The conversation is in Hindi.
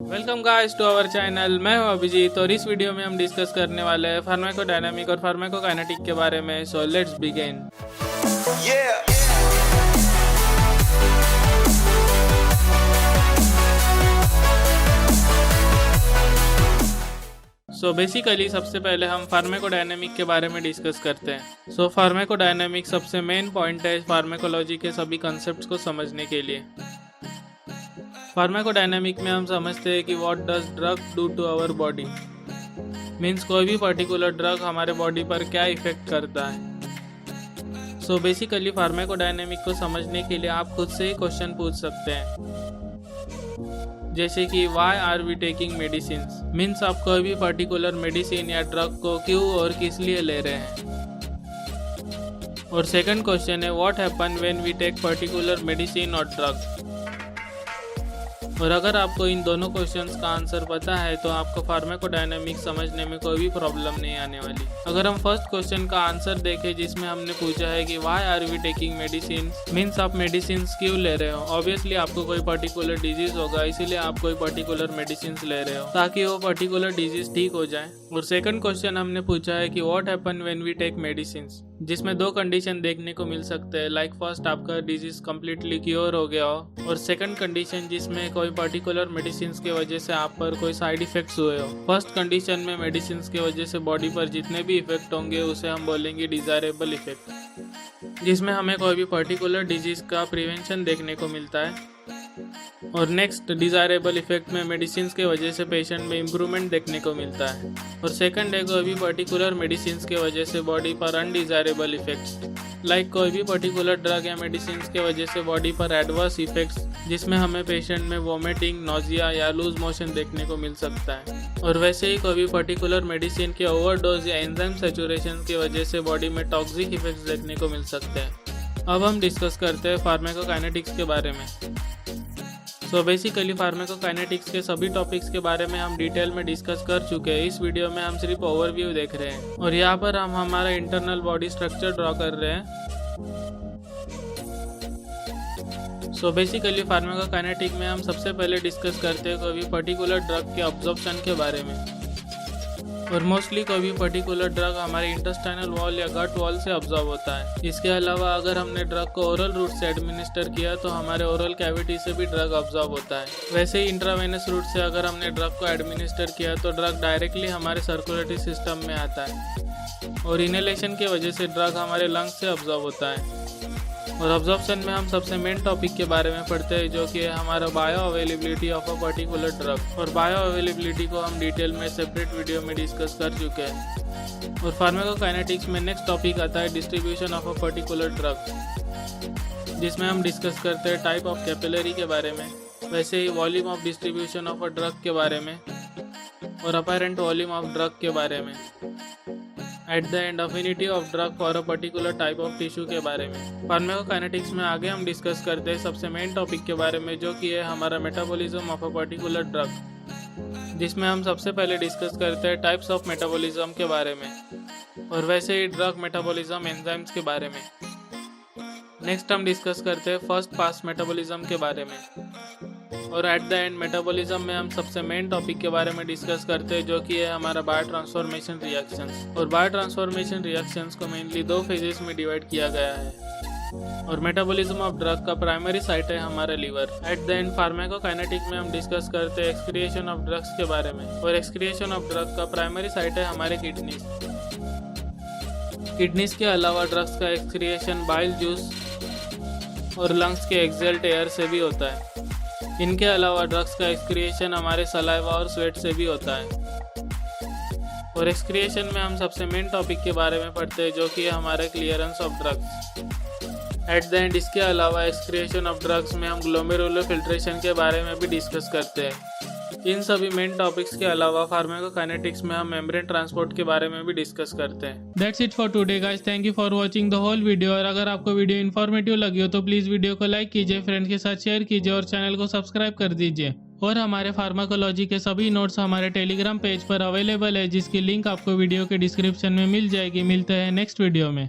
Welcome guys to our channel. मैं हूं अभिजीत और इस वीडियो में हम डिस्कस करने वाले हैं फार्माकोडायनामिक और फार्माकोकाइनेटिक के बारे में। So let's begin. So basically सबसे पहले हम फार्माकोडायनामिक के बारे में डिस्कस करते हैं। सो फार्माकोडायनामिक सबसे मेन पॉइंट है फार्माकोलॉजी के सभी कॉन्सेप्ट्स को समझने के लिए। फार्माकोडायनामिक में हम समझते हैं कि what does drug do to our body, means कोई भी पर्टिकुलर ड्रग हमारे बॉडी पर क्या इफेक्ट करता है। सो बेसिकली फार्माकोडायनामिक को समझने के लिए आप खुद से ही क्वेश्चन पूछ सकते हैं, जैसे कि why are we taking medicines, means आप कोई भी पर्टिकुलर मेडिसिन या ड्रग को क्यों और किस लिए ले रहे हैं। और सेकंड क्वेश्चन है what happen when we take particular medicine और ड्रग। और अगर आपको इन दोनों क्वेश्चंस का आंसर पता है तो आपको फार्माकोडायनामिक समझने में कोई भी प्रॉब्लम नहीं आने वाली। अगर हम फर्स्ट क्वेश्चन का आंसर देखें जिसमें हमने पूछा है कि why are we taking medicine, means आप मेडिसिन क्यों ले रहे हो। ऑब्वियसली आपको कोई पर्टिकुलर डिजीज होगा, इसीलिए आप कोई पर्टिकुलर मेडिसिन ले रहे हो ताकि वो पर्टिकुलर डिजीज ठीक हो जाए। और सेकंड क्वेश्चन हमने पूछा है कि what happen when we take medicine, जिसमें दो कंडीशन देखने को मिल सकते हैं। लाइक फर्स्ट आपका डिजीज कम्प्लीटली क्योर हो गया हो, और सेकंड कंडीशन जिसमें कोई पर्टिकुलर मेडिसिन की वजह से आप पर कोई साइड इफेक्ट्स हुए हो। फर्स्ट कंडीशन में मेडिसिन की वजह से बॉडी पर जितने भी इफेक्ट होंगे उसे हम बोलेंगे डिजायरेबल इफेक्ट, जिसमें हमें कोई भी पर्टिकुलर डिजीज का प्रिवेंशन देखने को मिलता है। और नेक्स्ट डिजायरेबल इफेक्ट में मेडिसिन के वजह से पेशेंट में इम्प्रूवमेंट देखने को मिलता है। और सेकंड है कोई भी पर्टिकुलर मेडिसिन के वजह से बॉडी पर अनडिजायरेबल इफेक्ट्स, लाइक कोई भी पर्टिकुलर ड्रग या मेडिसिन के वजह से बॉडी पर एडवर्स इफेक्ट्स, जिसमें हमें पेशेंट में वोमिटिंग, नोजिया या लूज मोशन देखने को मिल सकता है। और वैसे ही कोई भी पर्टिकुलर मेडिसिन के ओवरडोज या एंजाइम सैचुरेशन की वजह से बॉडी में टॉक्सिक इफेक्ट्स देखने को मिल सकते हैं। अब हम डिस्कस करते हैं फार्माकोकाइनेटिक्स के बारे में। सो बेसिकली फार्माकोकाइनेटिक्स के सभी टॉपिक्स के बारे में हम डिटेल में डिस्कस कर चुके हैं। इस वीडियो में हम सिर्फ ओवरव्यू देख रहे हैं और यहाँ पर हम हमारा इंटरनल बॉडी स्ट्रक्चर ड्रॉ कर रहे हैं। सो बेसिकली फार्माकोकाइनेटिक में हम सबसे पहले डिस्कस करते हैं कोई भी पर्टिकुलर ड्रग के अब्जॉर्प्शन के बारे में। और मोस्टली कोई भी पर्टिकुलर ड्रग हमारे इंटेस्टाइनल वॉल या गट वॉल से अब्जॉर्ब होता है। इसके अलावा अगर हमने ड्रग को ओरल रूट से एडमिनिस्टर किया तो हमारे ओरल कैविटी से भी ड्रग अब्जॉर्ब होता है। वैसे ही इंट्रावेनस रूट से अगर हमने ड्रग को एडमिनिस्टर किया तो ड्रग डायरेक्टली हमारे सर्कुलेटरी सिस्टम में आता है। और इनहेलेशन की वजह से ड्रग हमारे लंग्स से अब्जॉर्ब होता है। और अब्जॉर्प्शन में हम सबसे मेन टॉपिक के बारे में पढ़ते हैं जो कि है हमारा bio availability of a particular drug. और बायो अवेलेबिलिटी को हम डिटेल में सेपरेट वीडियो में डिस्कस कर चुके हैं। और फार्माकोकाइनेटिक्स में नेक्स्ट टॉपिक आता है distribution of a particular drug, जिसमें हम डिस्कस करते हैं टाइप ऑफ कैपिलरी के बारे में, वैसे ही volume of distribution of a drug के बारे में और अपैरेंट वॉल्यूम ऑफ ड्रग के बारे में। Eight the and affinity of drug for a particular type of tissue के बारे में। फार्माकोकाइनेटिक्स में आगे हम डिस्कस करते हैं सबसे मेन टॉपिक के बारे में जो कि है हमारा metabolism of a particular drug, जिसमें हम सबसे पहले डिस्कस करते हैं टाइप्स ऑफ मेटाबॉलिज्म के बारे में और वैसे ही ड्रग मेटाबॉलिज्म एंजाइम्स के बारे में। नेक्स्ट हम डिस्कस करते हैं फर्स्ट पास मेटाबॉलिज्म के बारे में। और एट द एंड मेटाबॉलिज्म में हम सबसे मेन टॉपिक के बारे में डिस्कस करते हैं जो कि है हमारा बायो ट्रांसफॉर्मेशन रिएक्शंस। और बायो ट्रांसफॉर्मेशन रिएक्शंस को मेनली दो फेजेस में डिवाइड किया गया है। और मेटाबॉलिज्म ऑफ ड्रग का प्राइमरी साइट है हमारा liver. At the end pharmacokinetic में हम डिस्कस करते हैं एक्सक्रिएशन ऑफ ड्रग्स के बारे में। और एक्सक्रिएशन ऑफ ड्रग का प्राइमरी साइट है हमारे किडनीज। किडनीज के अलावा ड्रग्स का एक्सक्रिएशन बाइल जूस और लंग्स के एक्सहेल्ड एयर से भी होता है। इनके अलावा ड्रग्स का एक्सक्रिएशन हमारे सलाइवा और स्वेट से भी होता है। और एक्सक्रिएशन में हम सबसे मेन टॉपिक के बारे में पढ़ते हैं जो कि है हमारा clearance of drugs. Eight the and इसके अलावा एक्सक्रिएशन ऑफ ड्रग्स में हम ग्लोमेरुलर फिल्ट्रेशन के बारे में भी डिस्कस करते हैं। इन सभी मेन टॉपिक्स के अलावा फार्माकोकाइनेटिक्स में हम मेम्ब्रेन ट्रांसपोर्ट के बारे में भी डिस्कस करते हैं। That's it for today guys, thank you for watching the whole video. और अगर आपको वीडियो इन्फॉर्मेटिव लगी हो तो प्लीज वीडियो को लाइक कीजिए, फ्रेंड्स के साथ शेयर कीजिए और चैनल को सब्सक्राइब कर दीजिए। और हमारे फार्माकोलॉजी के सभी नोट्स हमारे टेलीग्राम पेज पर अवेलेबल है, जिसकी लिंक आपको वीडियो के डिस्क्रिप्शन में मिल जाएगी। मिलते हैं नेक्स्ट वीडियो में।